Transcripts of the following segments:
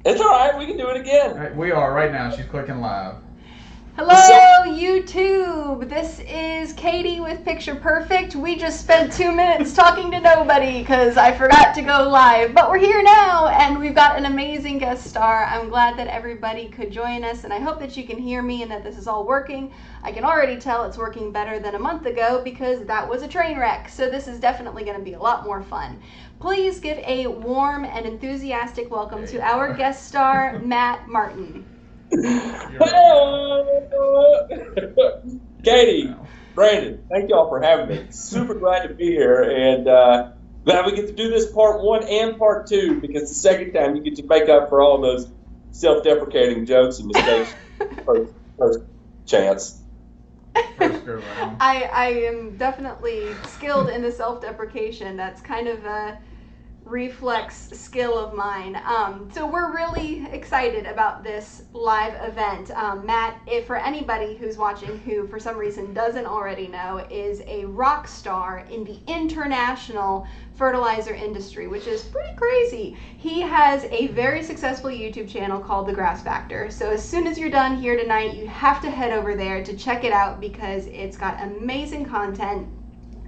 It's all right. We can do it again. Right, we are right now. She's clicking live. Hello, YouTube. This is Katie with Picture Perfect. We just spent 2 minutes talking to nobody because I forgot to go live, but we're here now and we've got an amazing guest star. I'm glad that everybody could join us, and I hope that you can hear me and that this is all working. I can already tell it's working better than a month ago because that was a train wreck, so this is definitely going to be a lot more fun. Please give a warm and enthusiastic welcome to our guest star, Matt Martin. Hello! Katie, Brandon, thank y'all for having me. Super glad to be here, and glad we get to do this part 1 and part 2, because the second time you get to make up for all those self-deprecating jokes and mistakes first chance. First go round. I am definitely skilled in the self-deprecation. That's kind of a reflex skill of mine. So we're really excited about this live event. Matt, if for anybody who's watching who for some reason doesn't already know, is a rock star in the international fertilizer industry, which is pretty crazy. He has a very successful YouTube channel called The Grass Factor. So as soon as you're done here tonight, you have to head over there to check it out because it's got amazing content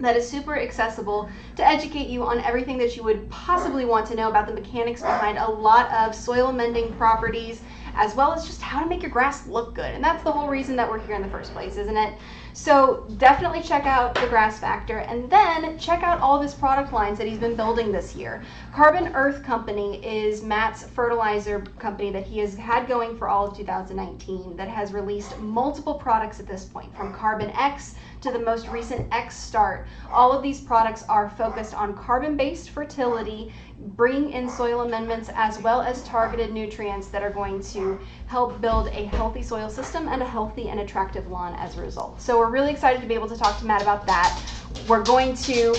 that is super accessible to educate you on everything that you would possibly want to know about the mechanics behind a lot of soil amending properties, as well as just how to make your grass look good. And that's the whole reason that we're here in the first place, isn't it? So definitely check out The Grass Factor, and then check out all of his product lines that he's been building this year. Carbon Earth Company is Matt's fertilizer company that he has had going for all of 2019 that has released multiple products at this point, from Carbon X to the most recent X Start. All of these products are focused on carbon-based fertility, bringing in soil amendments as well as targeted nutrients that are going to help build a healthy soil system and a healthy and attractive lawn as a result. So we're really excited to be able to talk to Matt about that. We're going to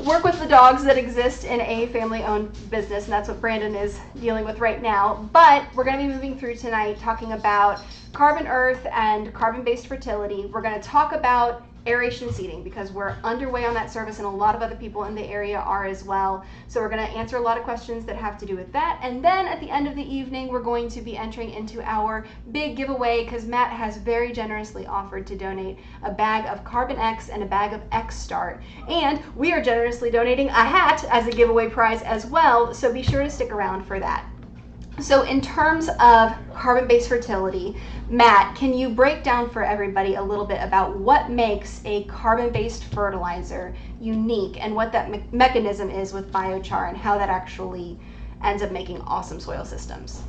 work with the dogs that exist in a family-owned business, and that's what Brandon is dealing with right now. But we're going to be moving through tonight talking about Carbon Earth and carbon-based fertility. We're going to talk about aeration seeding because we're underway on that service and a lot of other people in the area are as well. So we're going to answer a lot of questions that have to do with that. And then at the end of the evening, we're going to be entering into our big giveaway because Matt has very generously offered to donate a bag of Carbon X and a bag of X Start. And we are generously donating a hat as a giveaway prize as well. So be sure to stick around for that. So in terms of carbon-based fertility, Matt, can you break down for everybody a little bit about what makes a carbon-based fertilizer unique and what that mechanism is with biochar and how that actually ends up making awesome soil systems?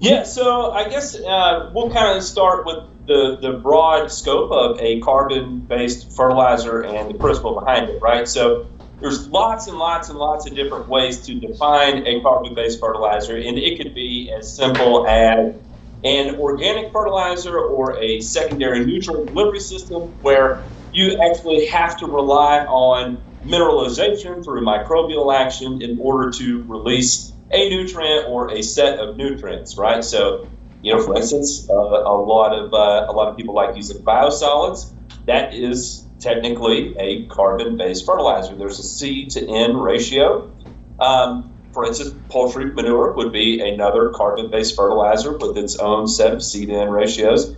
Yeah, so I guess we'll kind of start with the broad scope of a carbon-based fertilizer and the principle behind it, right? So there's lots and lots and lots of different ways to define a carbon-based fertilizer, and it could be as simple as an organic fertilizer or a secondary nutrient delivery system where you actually have to rely on mineralization through microbial action in order to release a nutrient or a set of nutrients, right? So, you know, for instance, a lot of people like using biosolids. That is technically a carbon-based fertilizer. There's a C to N ratio. For instance, poultry manure would be another carbon-based fertilizer with its own set of C to N ratios.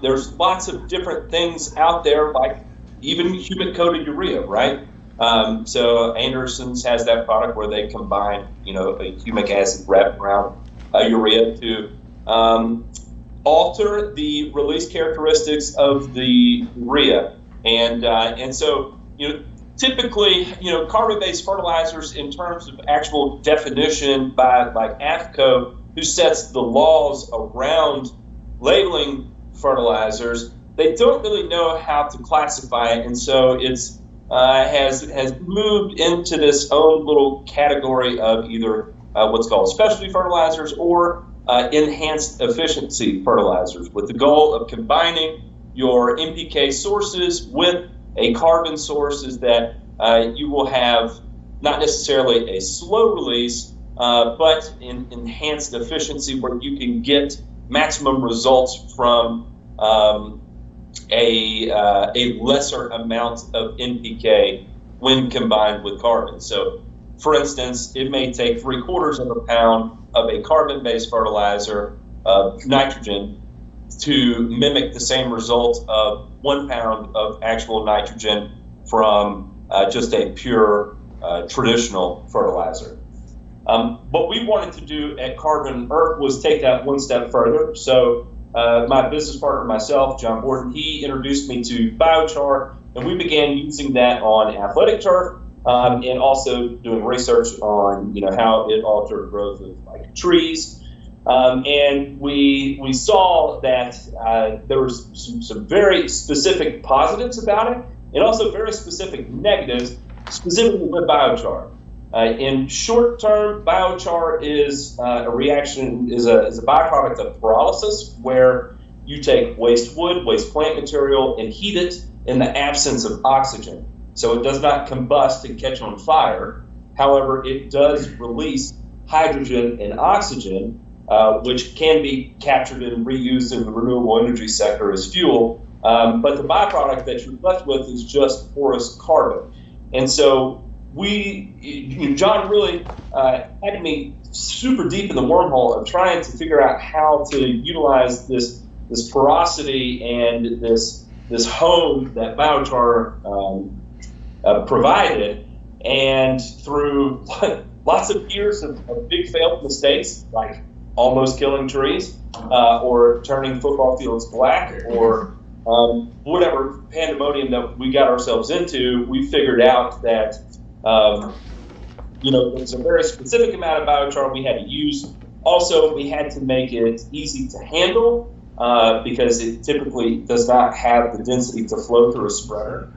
There's lots of different things out there, like even humic-coated urea, right? So Anderson's has that product where they combine, you know, a humic acid wrapped around urea to alter the release characteristics of the urea. And so, you know, typically, you know, carbon-based fertilizers in terms of actual definition by like AFCO, who sets the laws around labeling fertilizers, they don't really know how to classify it. And so it's has moved into this own little category of either what's called specialty fertilizers or enhanced efficiency fertilizers, with the goal of combining your NPK sources with a carbon sources that you will have not necessarily a slow release, but an enhanced efficiency where you can get maximum results from a lesser amount of NPK when combined with carbon. So for instance, it may take 3/4 of a pound of a carbon-based fertilizer of nitrogen to mimic the same result of 1 pound of actual nitrogen from just a pure traditional fertilizer. What we wanted to do at Carbon Earth was take that one step further. So my business partner, myself, John Borden, he introduced me to Biochar, and we began using that on athletic turf, and also doing research on how it altered growth of like trees. And we saw that there was some very specific positives about it, and also very specific negatives, specifically with biochar. In short term, biochar is a byproduct of pyrolysis, where you take waste wood, waste plant material, and heat it in the absence of oxygen. So it does not combust and catch on fire. However, it does release hydrogen and oxygen, which can be captured and reused in the renewable energy sector as fuel. But the byproduct that you're left with is just porous carbon. And so John really had me super deep in the wormhole of trying to figure out how to utilize this porosity and this home that biochar provided, and through lots of years of big failed mistakes, like almost killing trees, or turning football fields black, or whatever pandemonium that we got ourselves into, we figured out that there's a very specific amount of biochar we had to use. Also, we had to make it easy to handle, because it typically does not have the density to flow through a spreader.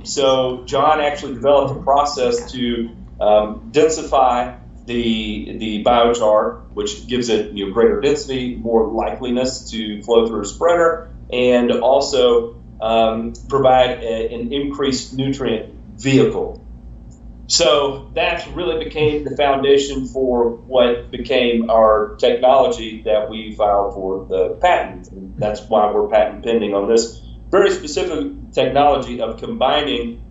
So John actually developed a process to densify the biochar, which gives it greater density, more likeliness to flow through a spreader, and also provide an increased nutrient vehicle. So that really became the foundation for what became our technology that we filed for the patent. And that's why we're patent pending on this very specific technology of combining.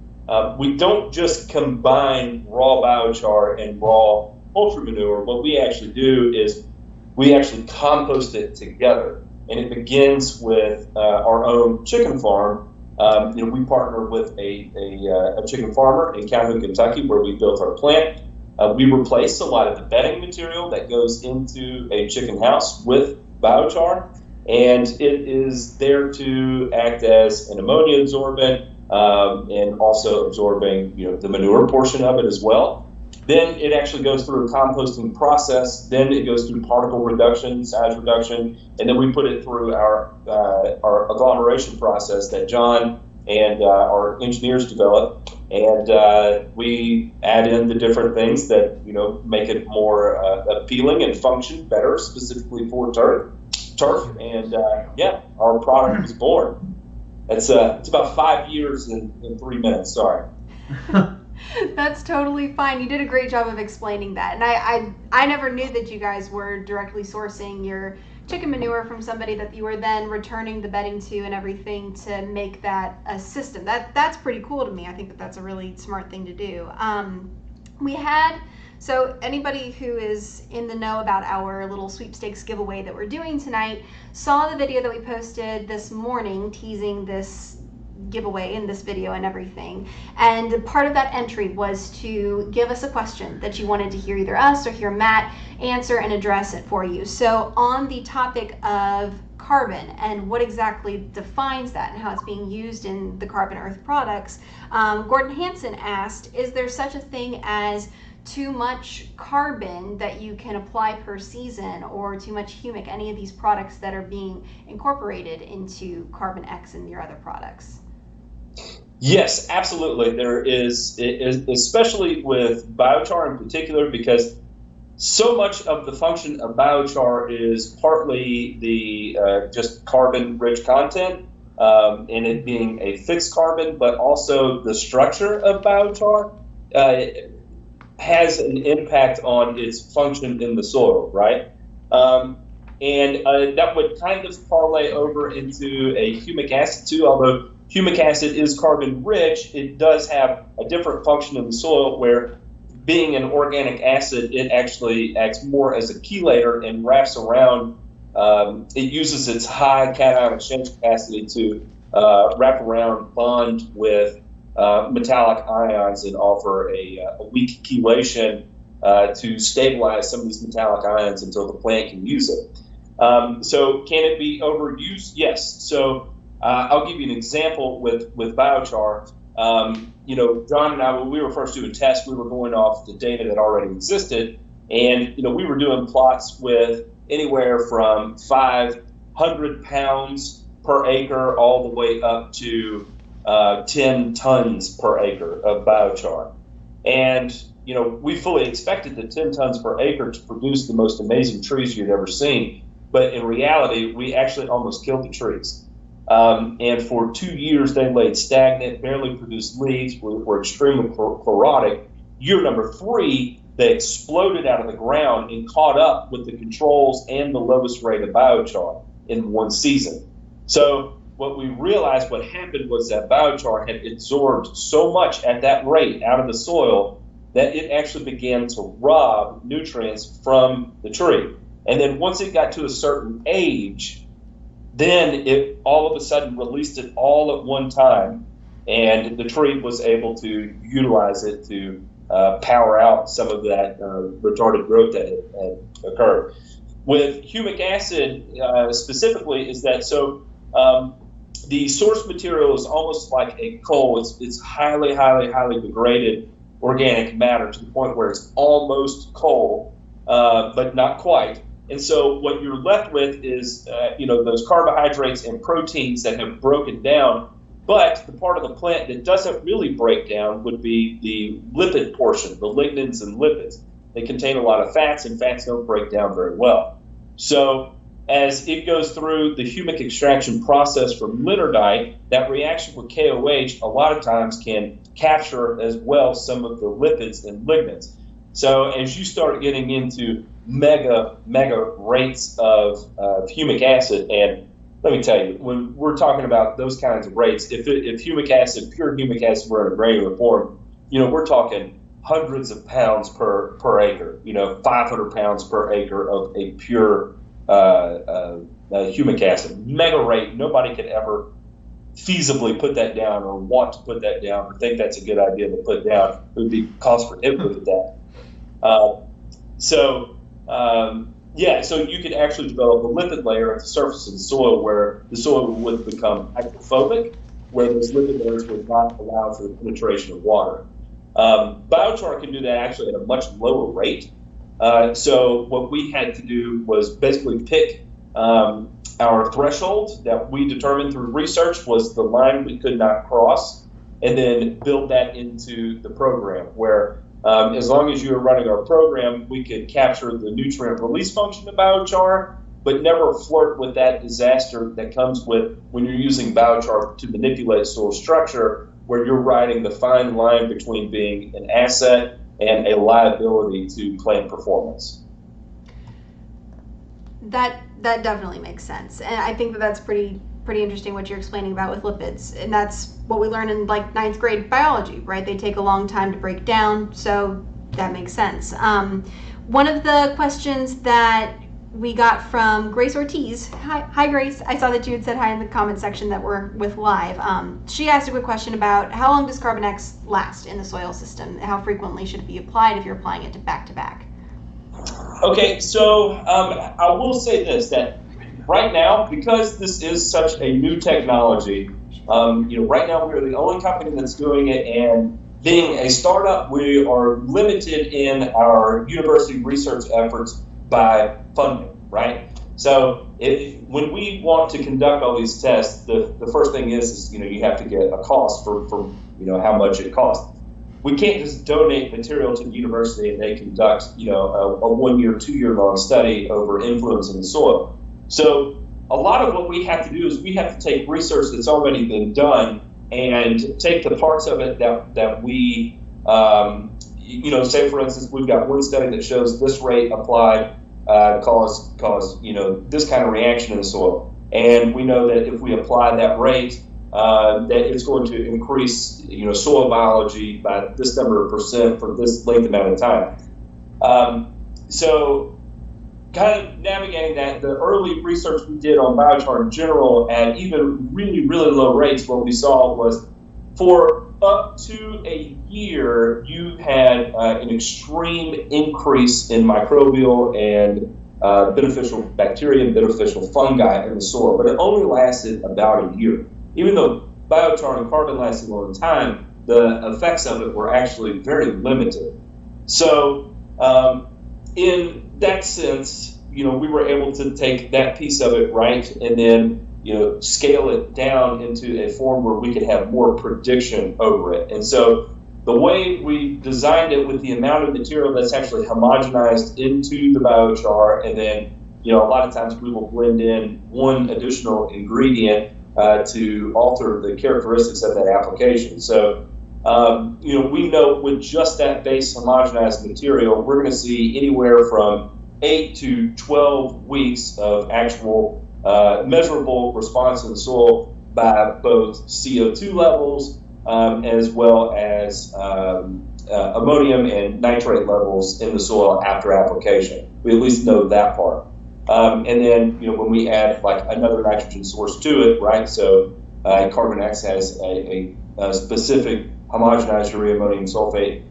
We don't just combine raw biochar and raw poultry manure. What we actually do is we actually compost it together. And it begins with our own chicken farm. We partner with a chicken farmer in Calhoun, Kentucky, where we built our plant. We replace a lot of the bedding material that goes into a chicken house with biochar, and it is there to act as an ammonia absorbent, and also absorbing the manure portion of it as well. Then it actually goes through a composting process. Then it goes through particle reduction, size reduction, and then we put it through our agglomeration process that John and our engineers developed. And we add in the different things that make it more appealing and function better, specifically for turf. And our product was born. It's about 5 years in 3 minutes. Sorry. That's totally fine. You did a great job of explaining that. And I never knew that you guys were directly sourcing your chicken manure from somebody that you were then returning the bedding to and everything to make that a system. That's pretty cool to me. I think that's a really smart thing to do. So anybody who is in the know about our little sweepstakes giveaway that we're doing tonight saw the video that we posted this morning teasing this giveaway in this video and everything, and part of that entry was to give us a question that you wanted to hear either us or hear Matt answer and address it for you. So on the topic of carbon and what exactly defines that and how it's being used in the Carbon Earth products, Gordon Hansen asked, is there such a thing as too much carbon that you can apply per season, or too much humic, any of these products that are being incorporated into Carbon X and your other products? Yes, absolutely. There is, especially with biochar in particular, because so much of the function of biochar is partly the just carbon-rich content, and it being a fixed carbon, but also the structure of biochar has an impact on its function in the soil, right? And that would kind of parlay over into a humic acid too, although humic acid is carbon rich, it does have a different function in the soil where being an organic acid, it actually acts more as a chelator and wraps around. It uses its high cation exchange capacity to wrap around, bond with metallic ions and offer a weak chelation to stabilize some of these metallic ions until the plant can use it. So can it be overused? Yes. So I'll give you an example with biochar. John and I, when we were first doing tests, we were going off the data that already existed, and we were doing plots with anywhere from 500 pounds per acre all the way up to 10 tons per acre of biochar. And we fully expected the 10 tons per acre to produce the most amazing trees you'd ever seen, but in reality, we actually almost killed the trees. And for 2 years, they laid stagnant, barely produced leaves, were extremely chlorotic. Year number 3, they exploded out of the ground and caught up with the controls and the lowest rate of biochar in one season. So what we realized what happened was that biochar had absorbed so much at that rate out of the soil that it actually began to rob nutrients from the tree. And then once it got to a certain age, then it all of a sudden released it all at one time, and the tree was able to utilize it to power out some of that retarded growth that had occurred. With humic acid specifically, is that the source material is almost like a coal. It's highly, highly, highly degraded organic matter to the point where it's almost coal, but not quite. And so what you're left with is, those carbohydrates and proteins that have broken down. But the part of the plant that doesn't really break down would be the lipid portion, the lignans and lipids. They contain a lot of fats, and fats don't break down very well. So as it goes through the humic extraction process from linardite, that reaction with KOH a lot of times can capture as well some of the lipids and lignans. So as you start getting into mega rates of humic acid, and let me tell you, when we're talking about those kinds of rates, if humic acid, pure humic acid were in a granular form, we're talking hundreds of pounds per acre, 500 pounds per acre of a pure humic acid. Mega rate, nobody could ever feasibly put that down or want to put that down or think that's a good idea to put down. It would be cost prohibitive at that. So you could actually develop a lipid layer at the surface of the soil where the soil would become hydrophobic, where those lipid layers would not allow for the penetration of water. Biochar can do that actually at a much lower rate. So what we had to do was basically pick our threshold that we determined through research was the line we could not cross, and then build that into the program where as long as you were running our program, we could capture the nutrient release function of biochar, but never flirt with that disaster that comes with when you're using biochar to manipulate soil structure, where you're riding the fine line between being an asset and a liability to plant performance. That definitely makes sense, and I think that's pretty interesting what you're explaining about with lipids, and that's what we learn in like 9th grade biology, right? They take a long time to break down, so that makes sense. One of the questions that we got from Grace Ortiz, hi Grace, I saw that you had said hi in the comment section that we're with live. She asked a quick question about how long does Carbon X last in the soil system? How frequently should it be applied if you're applying it to back? Okay, so I will say this, that right now, because this is such a new technology, right now we're the only company that's doing it, and being a startup, we are limited in our university research efforts by funding, right? So when we want to conduct all these tests, the first thing is you have to get a cost for how much it costs. We can't just donate material to the university and they conduct a 1 year, 2 year long study over influence in the soil. So a lot of what we have to do is we have to take research that's already been done and take the parts of it that we, say for instance, we've got one study that shows this rate applied cause this kind of reaction in the soil. And we know that if we apply that rate that it's going to increase, soil biology by this number of percent for this length amount of time. So kind of navigating that, the early research we did on biochar in general at even really, really low rates, what we saw was for up to a year, you had an extreme increase in microbial and beneficial bacteria and beneficial fungi in the soil, but it only lasted about a year. Even though biochar and carbon lasted a long time, the effects of it were actually very limited. So in that sense, we were able to take that piece of it, right, and then scale it down into a form where we could have more prediction over it. And so the way we designed it with the amount of material that's actually homogenized into the biochar, and then a lot of times we will blend in one additional ingredient to alter the characteristics of that application. So we know with just that base homogenized material, we're going to see anywhere from 8 to 12 weeks of actual measurable response in the soil by both CO2 levels as well as ammonium and nitrate levels in the soil after application. We at least know that part. And then, when we add like another nitrogen source to it, right? So carbon X has a specific homogenized urea ammonium sulfate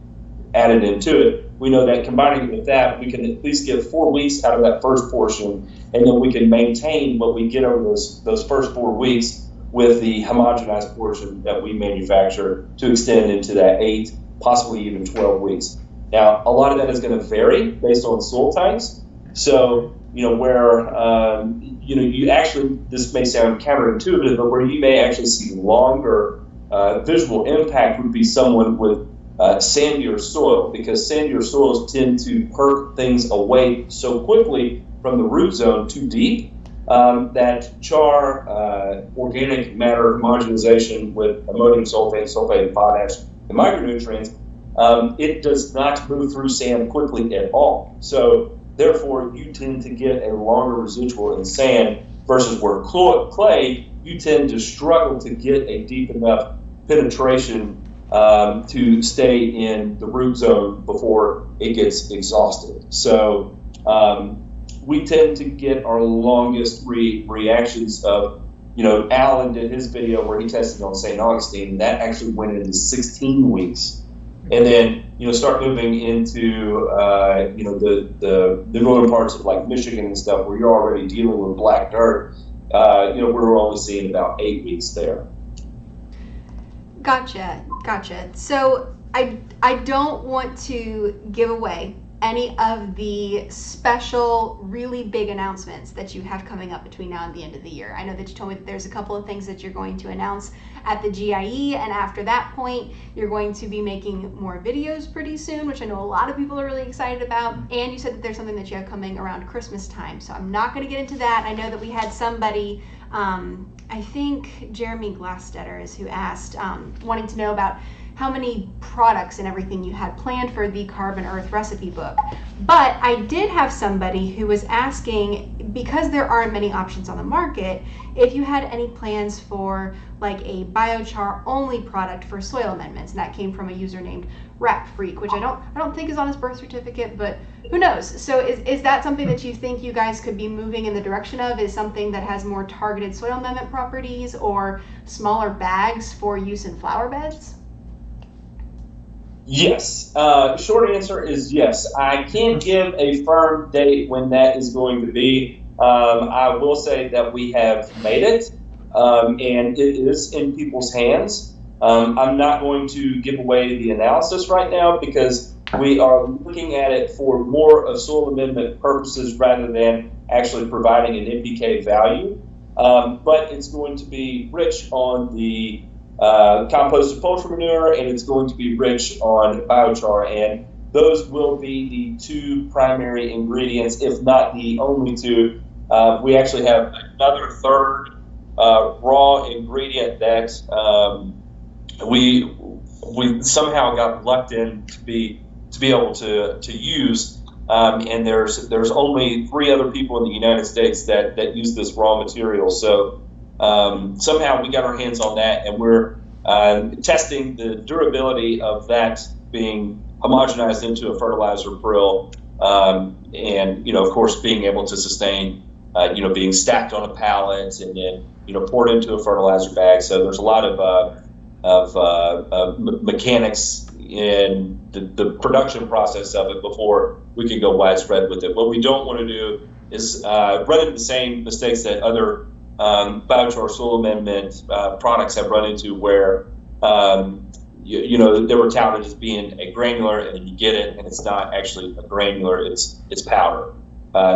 added into it. We know that combining it with that, we can at least get 4 weeks out of that first portion, and then we can maintain what we get over those first 4 weeks with the homogenized portion that we manufacture to extend into that 8, possibly even 12 weeks. Now, a lot of that is going to vary based on soil types. So, where, you actually, this may sound counterintuitive, but where you may actually see longer visual impact would be someone with sandier soil, because sandier soils tend to perk things away so quickly from the root zone too deep that char, organic matter homogenization with ammonium sulfate, sulfate of potash, and micronutrients, it does not move through sand quickly at all. So therefore, you tend to get a longer residual in sand versus where clay, you tend to struggle to get a deep enough penetration to stay in the root zone before it gets exhausted. So we tend to get our longest reactions of, Alan did his video where he tested on St. Augustine, that actually went into 16 weeks. And then, start moving into, the northern parts of like Michigan and stuff where you're already dealing with black dirt, we're only seeing about 8 weeks there. Gotcha. So I don't want to give away any of the special, really big announcements that you have coming up between now and the end of the year. I know that you told me that there's a couple of things that you're going to announce at the GIE, and after that point, you're going to be making more videos pretty soon, which I know a lot of people are really excited about. And you said that there's something that you have coming around Christmas time. So I'm not going to get into that. I know that we had somebody, I think Jeremy Glassstetter is who asked, wanting to know about how many products and everything you had planned for the Carbon Earth recipe book. But I did have somebody who was asking, because there aren't many options on the market, if you had any plans for like a biochar only product for soil amendments. And that came from a user named Rat Freak, which I don't think is on his birth certificate, but who knows? So is that something that you think you guys could be moving in the direction of? Is something that has more targeted soil amendment properties or smaller bags for use in flower beds? Yes. Short answer is yes. I can't give a firm date when that is going to be. I will say that we have made it, and it is in people's hands. I'm not going to give away the analysis right now because we are looking at it for more of soil amendment purposes rather than actually providing an NPK value. But it's going to be rich on the composted poultry manure, and it's going to be rich on biochar, and those will be the two primary ingredients, if not the only two. We actually have another third raw ingredient that we somehow got lucked in to be able to use, and there's only 3 other people in the United States that use this raw material. So somehow we got our hands on that, and we're testing the durability of that being homogenized into a fertilizer prill, and of course, being able to sustain, being stacked on a pallet and then poured into a fertilizer bag. So there's a lot of mechanics in the production process of it before we can go widespread with it. What we don't want to do is run into the same mistakes that other biochar soil amendment products have run into, where they were touted as being a granular, and then you get it and it's not actually a granular, it's powder.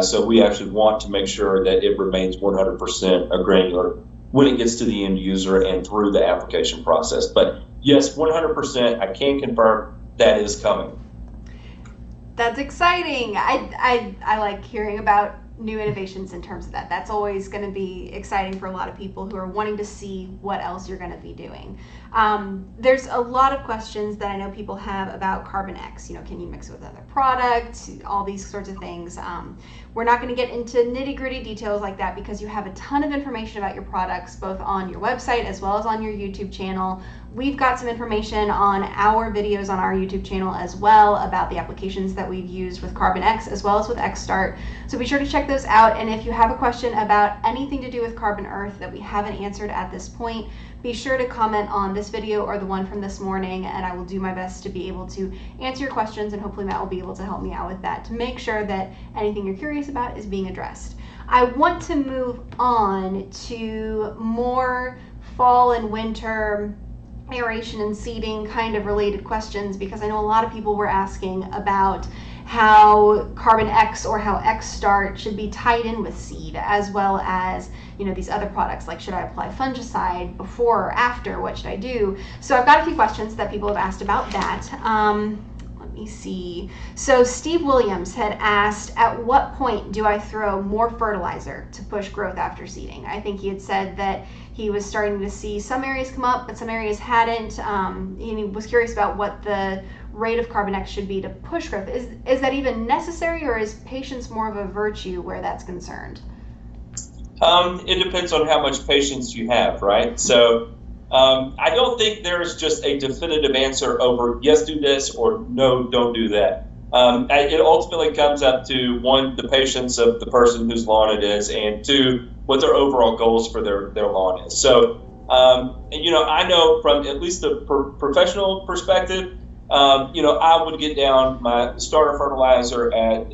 So we actually want to make sure that it remains 100% a granular when it gets to the end user and through the application process. But yes, 100%, I can confirm that is coming. That's exciting. I like hearing about new innovations in terms of that. That's always going to be exciting for a lot of people who are wanting to see what else you're going to be doing. There's a lot of questions that I know people have about Carbon X. Can you mix it with other products? All these sorts of things. We're not going to get into nitty-gritty details like that because you have a ton of information about your products, both on your website as well as on your YouTube channel. We've got some information on our videos on our YouTube channel as well about the applications that we've used with Carbon X as well as with X-Start. So be sure to check those out. And if you have a question about anything to do with Carbon Earth that we haven't answered at this point, be sure to comment on this video or the one from this morning, and I will do my best to be able to answer your questions, and hopefully Matt will be able to help me out with that to make sure that anything you're curious about is being addressed. I want to move on to more fall and winter aeration and seeding kind of related questions, because I know a lot of people were asking about how Carbon X or how X-Start should be tied in with seed, as well as these other products, like should I apply fungicide before or after, what should I do? So I've got a few questions that people have asked about that. Let me see. So Steve Williams had asked, at what point do I throw more fertilizer to push growth after seeding? I think he had said that he was starting to see some areas come up, but some areas hadn't. He was curious about what the rate of Carbon X should be to push growth. Is that even necessary, or is patience more of a virtue where that's concerned? It depends on how much patience you have, right? So I don't think there's just a definitive answer over yes, do this, or no, don't do that. It ultimately comes up to, one, the patience of the person whose lawn it is, and two, what their overall goals for their lawn is. So, I know from at least the professional perspective, I would get down my starter fertilizer at,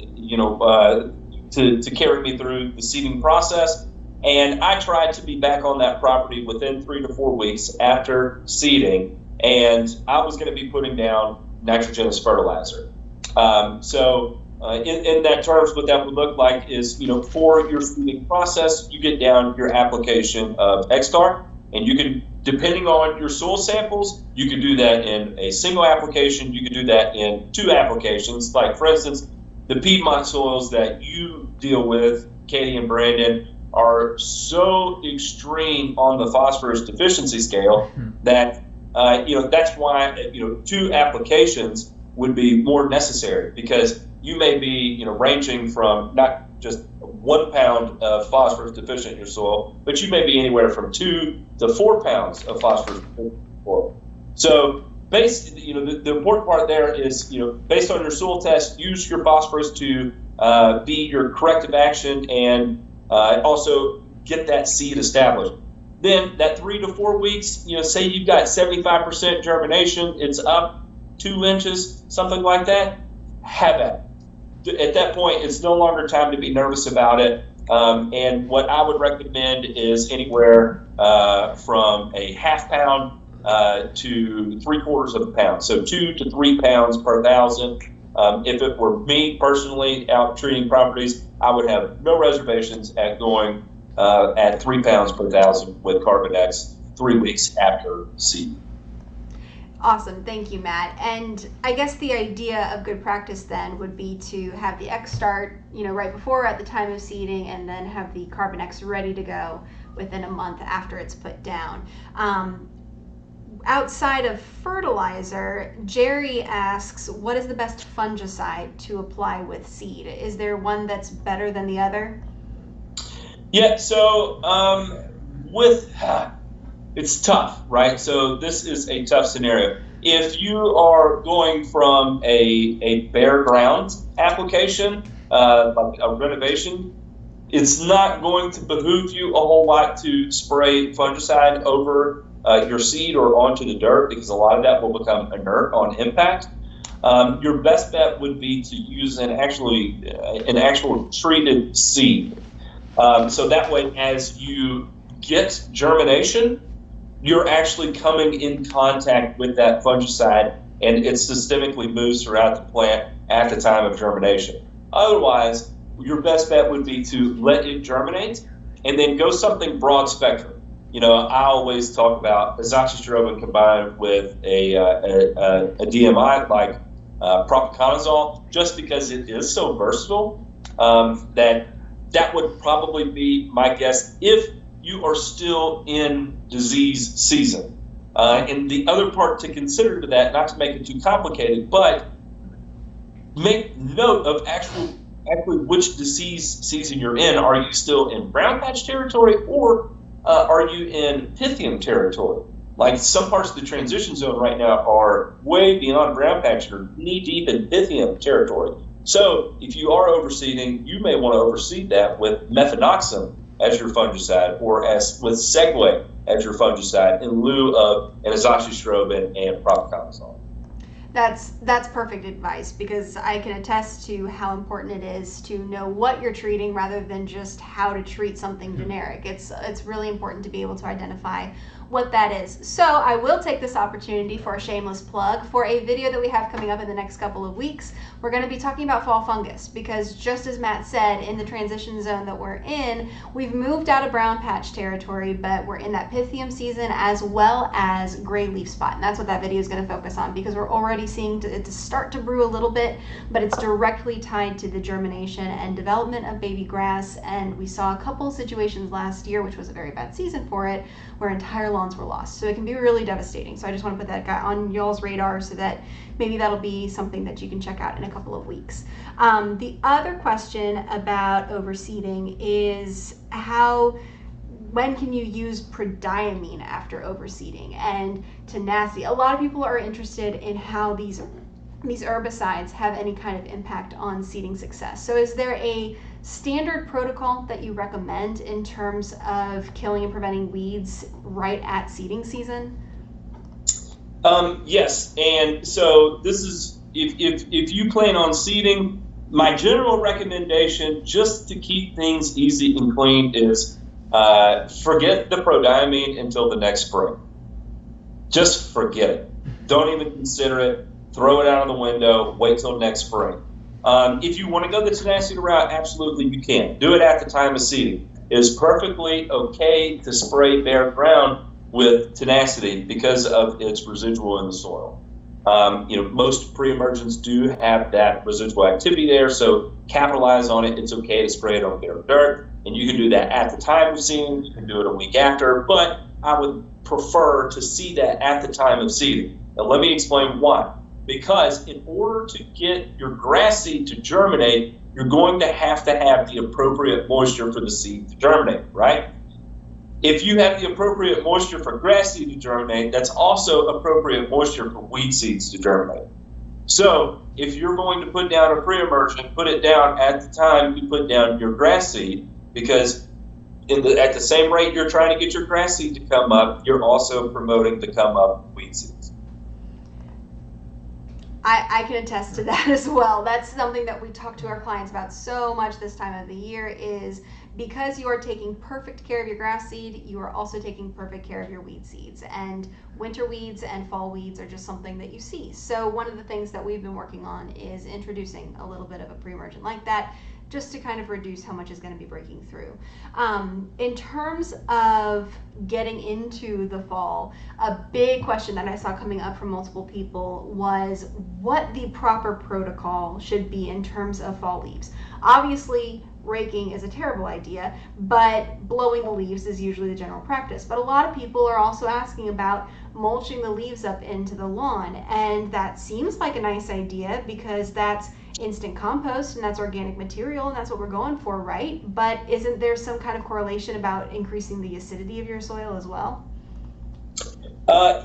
to carry me through the seeding process. And I tried to be back on that property within 3 to 4 weeks after seeding, and I was going to be putting down nitrogenous fertilizer. In that terms, what that would look like is, for your seeding process, you get down your application of X-Start, and you can, depending on your soil samples, you can do that in a single application. You can do that in 2 applications. Like, for instance, the Piedmont soils that you deal with, Katie and Brandon, are so extreme on the phosphorus deficiency scale that that's why 2 applications would be more necessary, because you may be ranging from not just 1 pound of phosphorus deficient in your soil, but you may be anywhere from 2 to 4 pounds of phosphorus deficient in your soil. So the important part there is, based on your soil test, use your phosphorus to be your corrective action, and also get that seed established. Then that 3 to 4 weeks, say you've got 75% germination, it's up 2 inches, something like that, have at it. At that point, it's no longer time to be nervous about it. And what I would recommend is anywhere from a half pound to 3/4 of a pound. So 2 to 3 pounds per 1,000. If it were me personally out treating properties, I would have no reservations at going at 3 pounds per 1,000 with Carbon X 3 weeks after seed. Awesome, thank you, Matt. And I guess the idea of good practice then would be to have the X-Start, right before at the time of seeding, and then have the Carbon X ready to go within a month after it's put down. Outside of fertilizer, Jerry asks, what is the best fungicide to apply with seed? Is there one that's better than the other? Yeah, so it's tough, right? So this is a tough scenario. If you are going from a bare ground application, like a renovation, it's not going to behoove you a whole lot to spray fungicide over your seed or onto the dirt, because a lot of that will become inert on impact. Your best bet would be to use an actual treated seed. So that way, as you get germination, you're actually coming in contact with that fungicide, and it systemically moves throughout the plant at the time of germination. Otherwise, your best bet would be to let it germinate and then go something broad spectrum. I always talk about azoxystrobin combined with a DMI like propiconazole, just because it is so versatile. That would probably be my guess if you are still in disease season. And the other part to consider to that, not to make it too complicated, but make note of actually which disease season you're in. Are you still in brown patch territory, or are you in Pythium territory? Like some parts of the transition zone right now are way beyond brown patch, or knee deep in Pythium territory. So if you are overseeding, you may want to overseed that with mefenoxam as your fungicide, or with Segway as your fungicide in lieu of an azoxystrobin and propiconazole. That's perfect advice, because I can attest to how important it is to know what you're treating rather than just how to treat something generic. It's really important to be able to identify what that is. So I will take this opportunity for a shameless plug for a video that we have coming up in the next couple of weeks. We're going to be talking about fall fungus, because just as Matt said, in the transition zone that we're in, we've moved out of brown patch territory, but we're in that Pythium season as well as gray leaf spot. And that's what that video is going to focus on, because we're already seeing it to start to brew a little bit, but it's directly tied to the germination and development of baby grass. And we saw a couple situations last year, which was a very bad season for it, where entire lawns were lost. So it can be really devastating. So I just want to put that on y'all's radar, so that maybe that'll be something that you can check out in a couple of weeks. The other question about overseeding is when can you use prodiamine after overseeding and tenacity? A lot of people are interested in how these herbicides have any kind of impact on seeding success. So is there a standard protocol that you recommend in terms of killing and preventing weeds right at seeding season? Yes, and so this is, if you plan on seeding, my general recommendation, just to keep things easy and clean, is forget the prodiamine until the next spring. Just forget it. Don't even consider it. Throw it out of the window. Wait till next spring. If you want to go the tenacity route, absolutely you can. Do it at the time of seeding. It is perfectly okay to spray bare ground with tenacity because of its residual in the soil. Most pre-emergents do have that residual activity there, so capitalize on it. It's okay to spray it on bare dirt, and you can do that at the time of seeding. You can do it a week after, but I would prefer to see that at the time of seeding. Now let me explain why. Because in order to get your grass seed to germinate, you're going to have the appropriate moisture for the seed to germinate, right? If you have the appropriate moisture for grass seed to germinate, that's also appropriate moisture for weed seeds to germinate. So if you're going to put down a pre-emergent, put it down at the time you put down your grass seed, because at the same rate you're trying to get your grass seed to come up, you're also promoting the come up of weed seeds. I can attest to that as well. That's something that we talk to our clients about so much this time of the year, is because you are taking perfect care of your grass seed, you are also taking perfect care of your weed seeds. And winter weeds and fall weeds are just something that you see. So one of the things that we've been working on is introducing a little bit of a pre-emergent like that, just to kind of reduce how much is going to be breaking through. In terms of getting into the fall, a big question that I saw coming up from multiple people was what the proper protocol should be in terms of fall leaves. Obviously, raking is a terrible idea, but blowing the leaves is usually the general practice. But a lot of people are also asking about mulching the leaves up into the lawn. And that seems like a nice idea because that's instant compost and that's organic material and that's what we're going for, right? But isn't there some kind of correlation about increasing the acidity of your soil as well?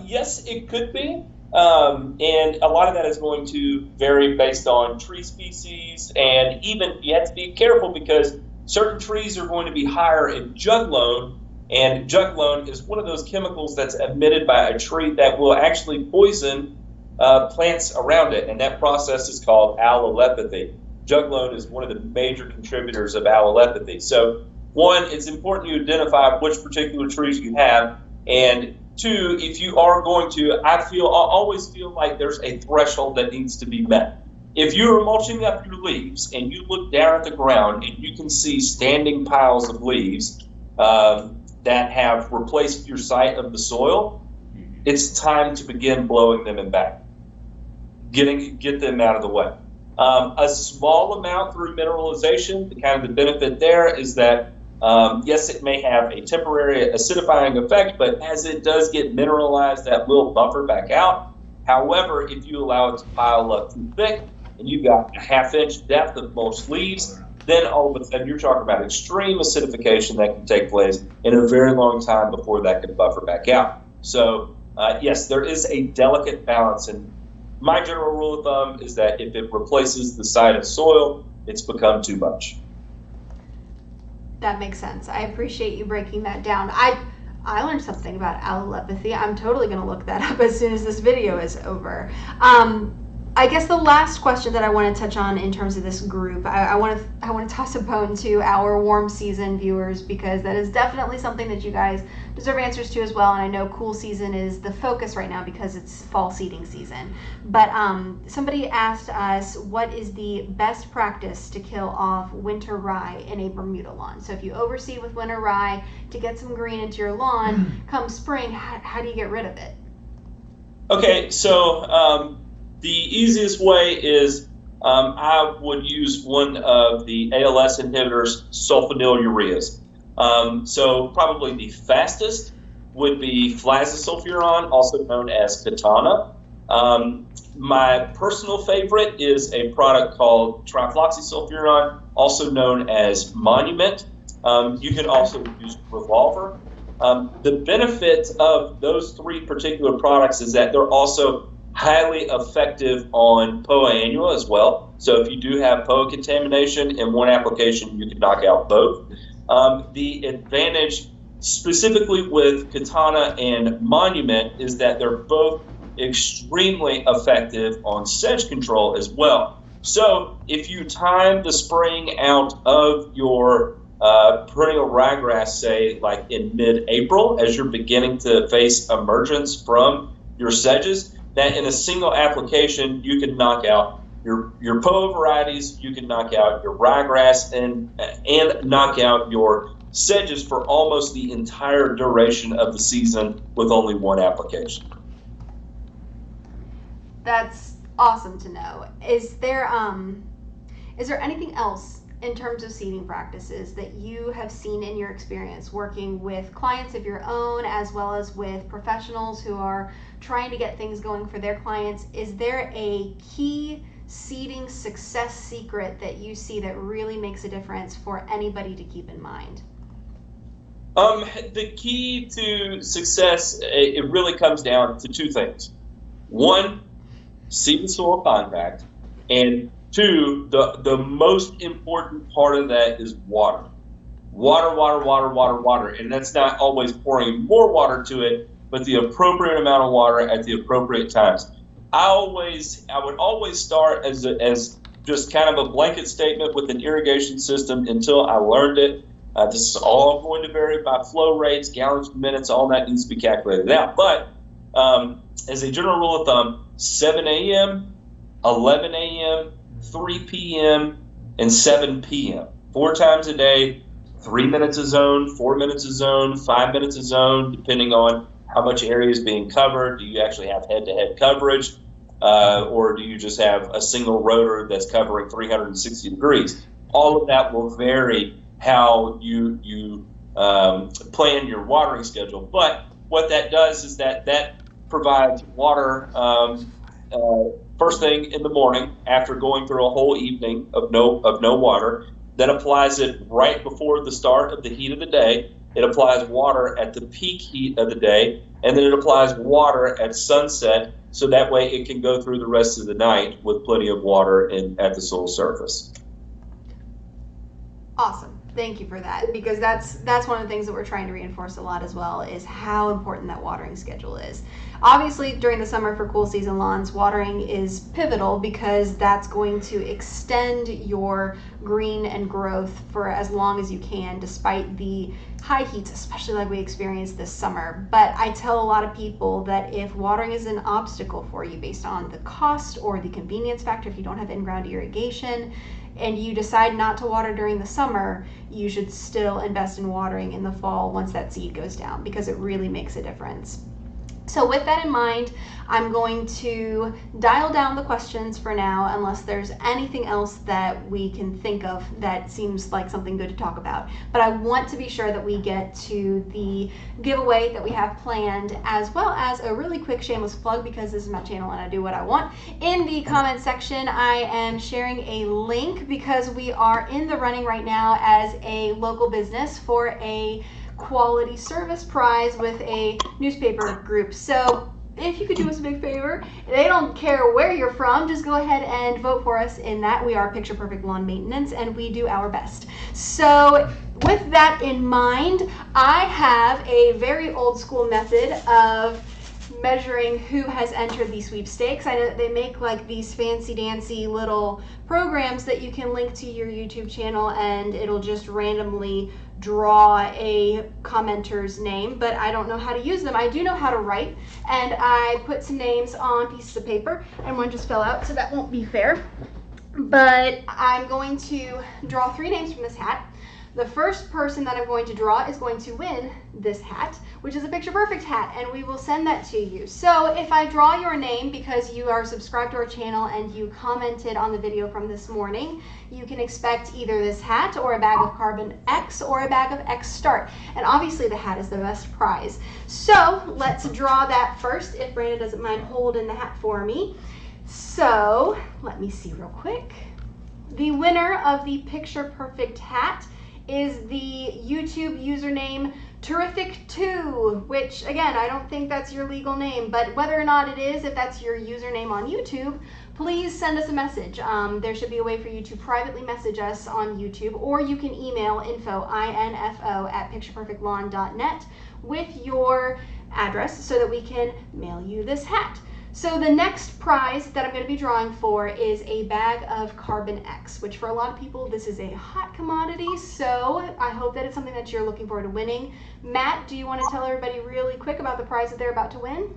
Yes, it could be. And a lot of that is going to vary based on tree species, and even you have to be careful because certain trees are going to be higher in juglone, and juglone is one of those chemicals that's emitted by a tree that will actually poison plants around it, and that process is called allolepathy. Juglone is one of the major contributors of allolepathy. So one, it's important you identify which particular trees you have, and two, if you are going to, I always feel like there's a threshold that needs to be met. If you're mulching up your leaves and you look down at the ground and you can see standing piles of leaves that have replaced your site of the soil, it's time to begin blowing them back. Get them out of the way. A small amount through mineralization, the benefit there is that yes, it may have a temporary acidifying effect, but as it does get mineralized, that will buffer back out. However, if you allow it to pile up too thick and you've got a half-inch depth of mulched leaves, then all of a sudden you're talking about extreme acidification that can take place in a very long time before that can buffer back out. So yes, there is a delicate balance, and my general rule of thumb is that if it replaces the site of soil, it's become too much. That makes sense. I appreciate you breaking that down. I learned something about allolepathy. I'm totally going to look that up as soon as this video is over. I guess the last question that I want to touch on in terms of this group, I want to toss a bone to our warm season viewers because that is definitely something that you guys deserve answers to as well. And I know cool season is the focus right now because it's fall seeding season. But somebody asked us, what is the best practice to kill off winter rye in a Bermuda lawn? So if you overseed with winter rye to get some green into your lawn, come spring, how do you get rid of it? Okay, so the easiest way is I would use one of the ALS inhibitors, sulfonylureas. So probably the fastest would be flazosulfuron, also known as Katana. My personal favorite is a product called trifloxysulfuron, also known as Monument. You can also use Revolver. The benefit of those three particular products is that they're also highly effective on POA annua as well. So if you do have POA contamination in one application, you can knock out both. The advantage specifically with Katana and Monument is that they're both extremely effective on sedge control as well. So if you time the spraying out of your perennial ryegrass, say like in mid-April, as you're beginning to face emergence from your sedges, that in a single application you can knock out your POA varieties, you can knock out your ryegrass, and knock out your sedges for almost the entire duration of the season with only one application. That's awesome to know. Is there anything else in terms of seeding practices that you have seen in your experience working with clients of your own as well as with professionals who are trying to get things going for their clients? Is there a key seeding success secret that you see that really makes a difference for anybody to keep in mind? The key to success, it really comes down to two things. One, seed and soil contact, and two, the most important part of that is water. Water. And that's not always pouring more water to it, but the appropriate amount of water at the appropriate times. I would always start as just kind of a blanket statement with an irrigation system until I learned it. This is all going to vary by flow rates, gallons per minute, all that needs to be calculated out. But as a general rule of thumb, 7 a.m., 11 a.m., 3 p.m., and 7 p.m. 4 times a day, 3 minutes a zone, 4 minutes a zone, 5 minutes a zone, depending on how much area is being covered. Do you actually have head-to-head coverage, or do you just have a single rotor that's covering 360 degrees? All of that will vary how you plan your watering schedule. But what that does is that provides water first thing in the morning after going through a whole evening of no water. Then applies it right before the start of the heat of the day. It applies water at the peak heat of the day, and then it applies water at sunset, so that way it can go through the rest of the night with plenty of water at the soil surface. Awesome. Thank you for that, because that's one of the things that we're trying to reinforce a lot as well, is how important that watering schedule is. Obviously, during the summer for cool season lawns, watering is pivotal because that's going to extend your green and growth for as long as you can, despite the high heats, especially like we experienced this summer. But I tell a lot of people that if watering is an obstacle for you based on the cost or the convenience factor, if you don't have in-ground irrigation, and you decide not to water during the summer, you should still invest in watering in the fall once that seed goes down, because it really makes a difference. So with that in mind, I'm going to dial down the questions for now, unless there's anything else that we can think of that seems like something good to talk about. But I want to be sure that we get to the giveaway that we have planned, as well as a really quick shameless plug, because this is my channel and I do what I want. In the comment section, I am sharing a link because we are in the running right now as a local business for a quality service prize with a newspaper group. So if you could do us a big favor, they don't care where you're from, just go ahead and vote for us in that. We are Picture Perfect Lawn Maintenance and we do our best. So with that in mind, I have a very old school method of measuring who has entered the sweepstakes. I know that they make like these fancy dancy little programs that you can link to your YouTube channel, and it'll just randomly draw a commenter's name, but I don't know how to use them. I do know how to write, and I put some names on pieces of paper, and one just fell out, so that won't be fair. But I'm going to draw 3 names from this hat. The first person that I'm going to draw is going to win this hat, which is a Picture Perfect hat, and we will send that to you. So if I draw your name because you are subscribed to our channel and you commented on the video from this morning, you can expect either this hat or a bag of Carbon X or a bag of X Start. And obviously the hat is the best prize. So let's draw that first, if Brandon doesn't mind holding the hat for me. So let me see real quick. The winner of the Picture Perfect hat is the YouTube username Terrific2, which again, I don't think that's your legal name, but whether or not it is, if that's your username on YouTube, please send us a message. There should be a way for you to privately message us on YouTube, or you can email info@pictureperfectlawn.net with your address so that we can mail you this hat. So the next prize that I'm going to be drawing for is a bag of Carbon X, which for a lot of people, this is a hot commodity. So I hope that it's something that you're looking forward to winning. Matt, do you want to tell everybody really quick about the prize that they're about to win?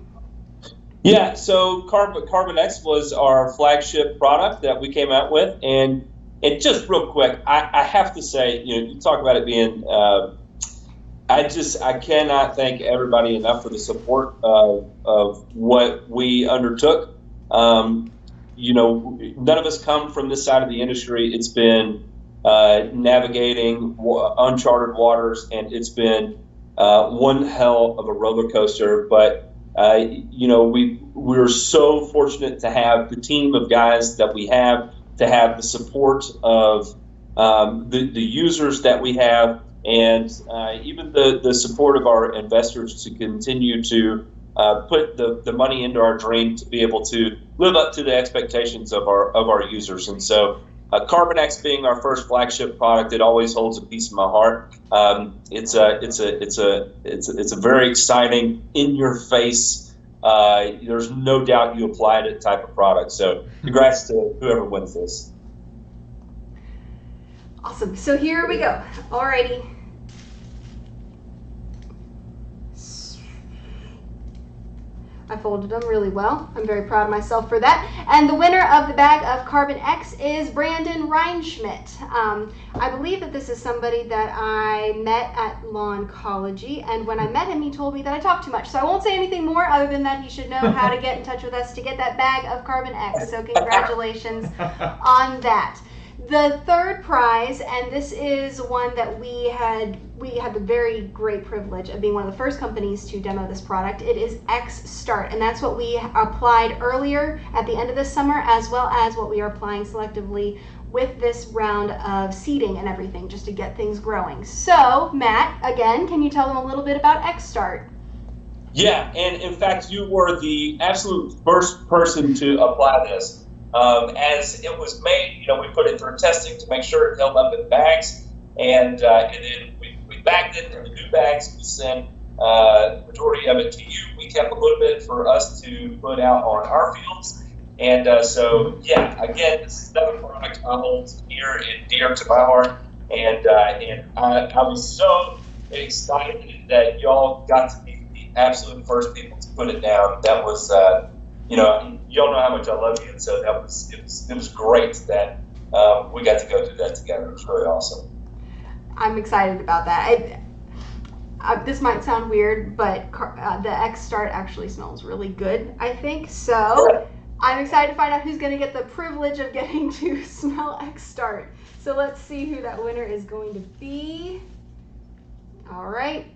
Yeah, so Carbon X was our flagship product that we came out with. And just real quick, I have to say, you talk about it being, I cannot thank everybody enough for the support of what we undertook. None of us come from this side of the industry. It's been navigating uncharted waters, and it's been one hell of a roller coaster. But we're so fortunate to have the team of guys that we have, to have the support of the users that we have, and even the support of our investors to continue to put the money into our dream to be able to live up to the expectations of our users. And so Carbon X being our first flagship product, it always holds a piece of my heart. It's a very exciting, in your face, there's no doubt you applied it type of product. So congrats to whoever wins this. Awesome. So here we go. Alrighty. I folded them really well. I'm very proud of myself for that. And the winner of the bag of Carbon X is Brandon Reinschmidt. I believe that this is somebody that I met at Lawncology, and when I met him, he told me that I talk too much. So I won't say anything more other than that he should know how to get in touch with us to get that bag of Carbon X. So congratulations on that. The third prize, and this is one that we had the very great privilege of being one of the first companies to demo this product. It is X Start, and that's what we applied earlier at the end of this summer, as well as what we are applying selectively with this round of seeding and everything, just to get things growing. So, Matt, again, can you tell them a little bit about X Start? Yeah, and in fact, you were the absolute first person to apply this. As it was made, we put it through testing to make sure it held up in bags, and then we bagged it in the new bags. We sent the majority of it to you. We kept a little bit for us to put out on our fields, and so yeah, again, this is another product I hold near and dear to my heart, and I was so excited that y'all got to be the absolute first people to put it down. That was y'all know how much I love you, and so it was great that we got to go through that together. It was really awesome. I'm excited about that. This might sound weird, but the X Start actually smells really good, I think. So I'm excited to find out who's going to get the privilege of getting to smell X Start. So let's see who that winner is going to be. All right.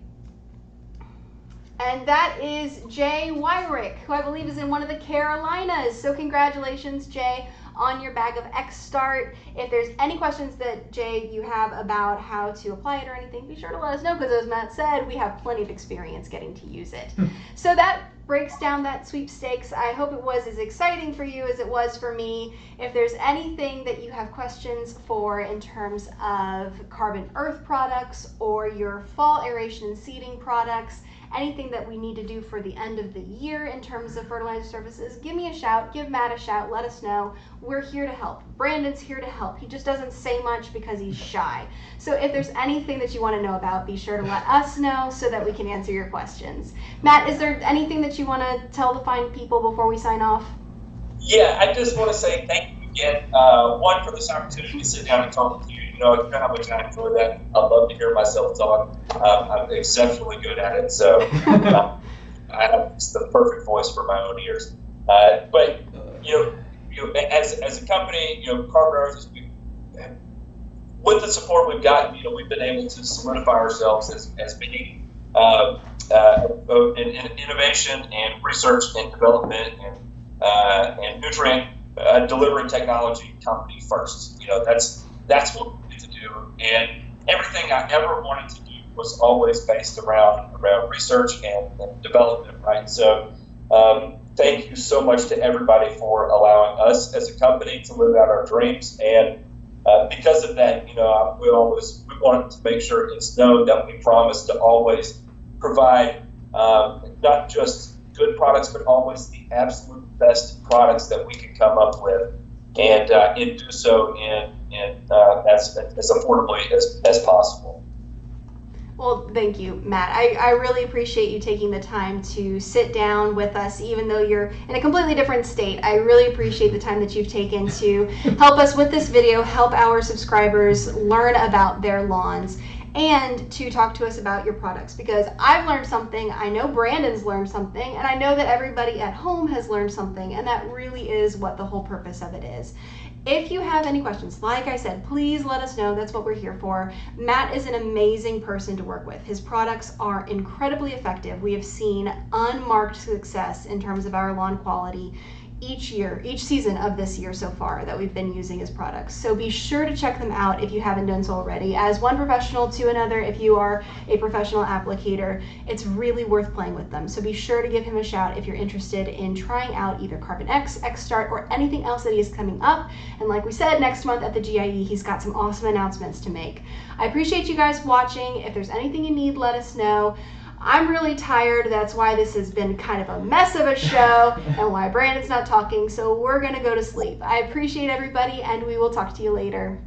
And that is Jay Wyrick, who I believe is in one of the Carolinas. So congratulations, Jay, on your bag of X Start. If there's any questions that, Jay, you have about how to apply it or anything, be sure to let us know, because as Matt said, we have plenty of experience getting to use it. So that breaks down that sweepstakes. I hope it was as exciting for you as it was for me. If there's anything that you have questions for in terms of carbon earth products or your fall aeration and seeding products, anything that we need to do for the end of the year in terms of fertilizer services, give me a shout, give Matt a shout, let us know. We're here to help. Brandon's here to help. He just doesn't say much because he's shy. So if there's anything that you want to know about, be sure to let us know so that we can answer your questions. Matt, is there anything that you want to tell the fine people before we sign off? Yeah, I just want to say thank you again, one, for this opportunity to sit down and talk with you. You know how much I enjoy that. I love to hear myself talk. I'm exceptionally good at it, so I have the perfect voice for my own ears. But as a company, Carbon Earth, with the support we've gotten, we've been able to solidify ourselves as being in innovation and research and development and nutrient delivery technology company first. That's what we need to do, and everything I ever wanted to do was always based around research and development, right? So thank you so much to everybody for allowing us as a company to live out our dreams, and because of that, we wanted to make sure it's known that we promise to always provide not just good products, but always the absolute best products that we can come up with, and do so in as affordably as possible. Well, thank you, Matt. I really appreciate you taking the time to sit down with us, even though you're in a completely different state. I really appreciate the time that you've taken to help us with this video, help our subscribers learn about their lawns, and to talk to us about your products, because I've learned something, I know Brandon's learned something, and I know that everybody at home has learned something, and that really is what the whole purpose of it is. If you have any questions, like I said, please let us know. That's what we're here for. Matt is an amazing person to work with. His products are incredibly effective. We have seen unmarked success in terms of our lawn quality each season of this year so far that we've been using his products. So be sure to check them out if you haven't done so already. As one professional to another, if you are a professional applicator, it's really worth playing with them. So be sure to give him a shout if you're interested in trying out either Carbon X, X Start, or anything else that he is coming up. And like we said, next month at the GIE, he's got some awesome announcements to make. I appreciate you guys watching. If there's anything you need, let us know. I'm really tired. That's why this has been kind of a mess of a show and why Brandon's not talking. So we're going to go to sleep. I appreciate everybody, and we will talk to you later.